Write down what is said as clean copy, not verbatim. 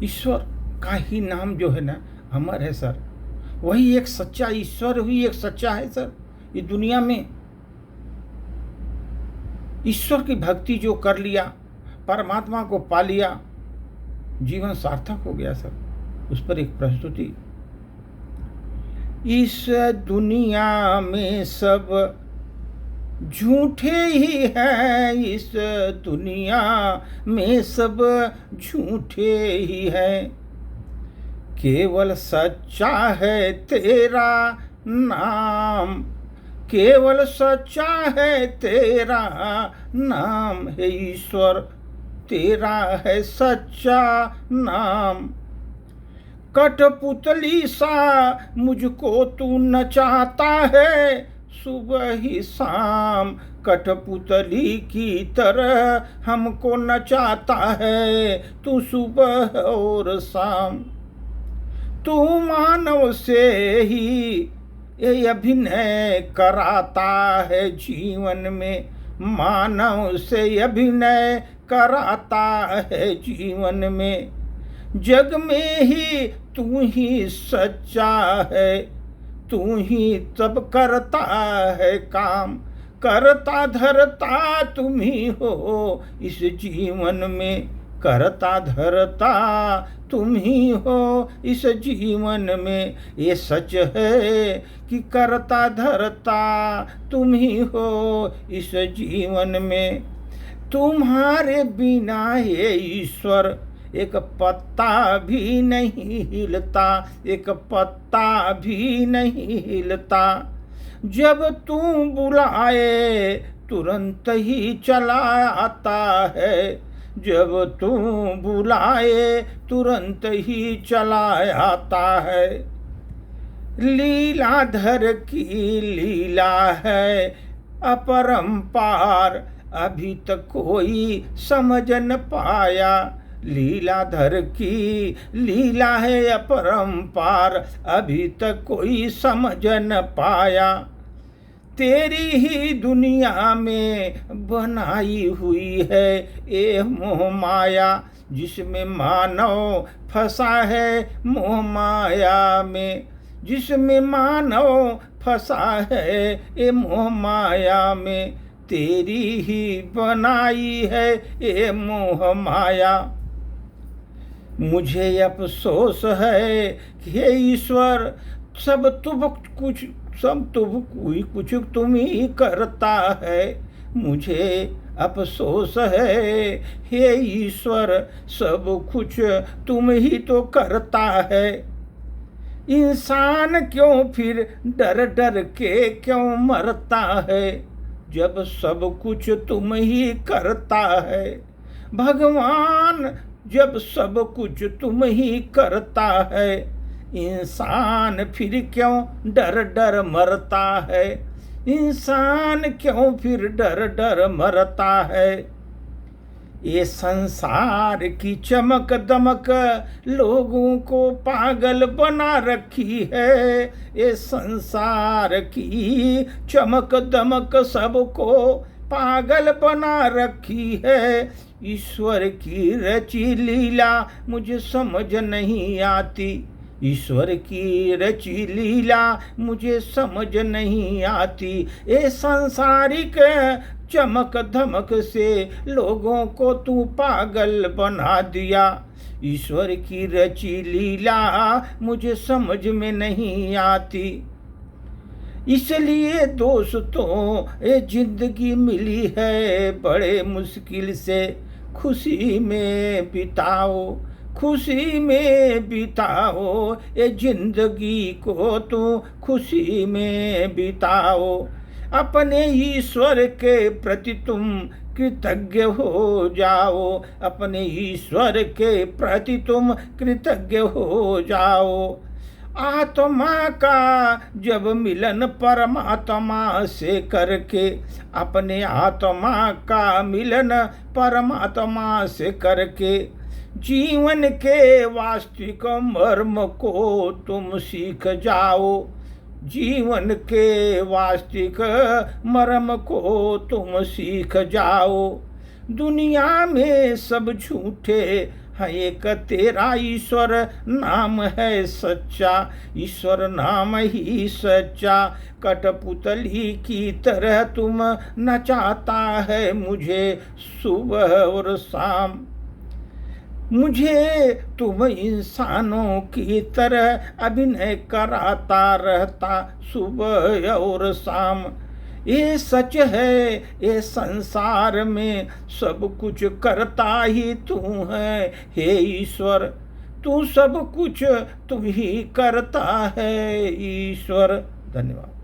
ईश्वर का ही नाम जो है ना अमर है सर। वही एक सच्चा ईश्वर ही एक सच्चा है सर। ये दुनिया में ईश्वर की भक्ति जो कर लिया, परमात्मा को पा लिया, जीवन सार्थक हो गया सर। उस पर एक प्रस्तुति। इस दुनिया में सब झूठे ही हैं, इस दुनिया में सब झूठे ही हैं, केवल सच्चा है तेरा नाम, केवल सच्चा है तेरा नाम है ईश्वर, तेरा है सच्चा नाम। कठपुतली सा मुझको तू नचाता है सुबह ही शाम, कठपुतली की तरह हमको नचाता है तू सुबह और शाम। तू मानव से ही ये अभिनय कराता है जीवन में, मानव से अभिनय कराता है जीवन में। जग में ही तू ही सच्चा है, तू ही सब करता है काम, करता धरता तुम ही हो इस जीवन में, करता धरता तुम ही हो इस जीवन में। ये सच है कि करता धरता तुम ही हो इस जीवन में। तुम्हारे बिना ये ईश्वर एक पत्ता भी नहीं हिलता, एक पत्ता भी नहीं हिलता। जब तू बुलाए तुरंत ही चला आता है, जब तू बुलाए तुरंत ही चला आता है। लीलाधर की लीला है अपरंपार, अभी तक कोई समझ न पाया। लीलाधर की लीला है अपरंपार, अभी तक कोई समझ न पाया। तेरी ही दुनिया में बनाई हुई है ये मोह माया, जिसमें मानव फंसा है मोह माया में, जिसमें मानव फंसा है ये मोह माया में। तेरी ही बनाई है ये मोह माया। मुझे अफसोस है कि हे ईश्वर सब कुछ तुम ही करता है। मुझे अफसोस है हे ईश्वर सब कुछ तुम ही तो करता है। इंसान क्यों फिर डर डर के क्यों मरता है, जब सब कुछ तुम ही करता है। भगवान जब सब कुछ तुम ही करता है, इंसान फिर क्यों डर डर मरता है, इंसान क्यों फिर डर डर मरता है। ये संसार की चमक दमक लोगों को पागल बना रखी है, ये संसार की चमक दमक सबको पागल बना रखी है। ईश्वर की रची लीला मुझे समझ नहीं आती, ईश्वर की रची लीला मुझे समझ नहीं आती। ये सांसारिक चमक धमक से लोगों को तू पागल बना दिया। ईश्वर की रची लीला मुझे समझ में नहीं आती। इसलिए दोस्तों ये जिंदगी मिली है बड़े मुश्किल से, खुशी में बिताओ, खुशी में बिताओ ये जिंदगी को तू खुशी में बिताओ। अपने ईश्वर के प्रति तुम कृतज्ञ हो जाओ, अपने ईश्वर के प्रति तुम कृतज्ञ हो जाओ। आत्मा का जब मिलन परमात्मा से करके, अपने आत्मा का मिलन परमात्मा से करके, जीवन के वास्तविक मर्म को तुम सीख जाओ, जीवन के वास्तविक मर्म को तुम सीख जाओ। दुनिया में सब झूठे हाँ, एक तेरा ईश्वर नाम है सच्चा, ईश्वर नाम ही सच्चा। कठपुतली की तरह तुम नचाता है मुझे सुबह और शाम। मुझे तुम इंसानों की तरह अभिनय कराता रहता सुबह और शाम। ये सच है, ये संसार में सब कुछ करता ही तू है। हे ईश्वर, तू सब कुछ तू ही करता है ईश्वर। धन्यवाद।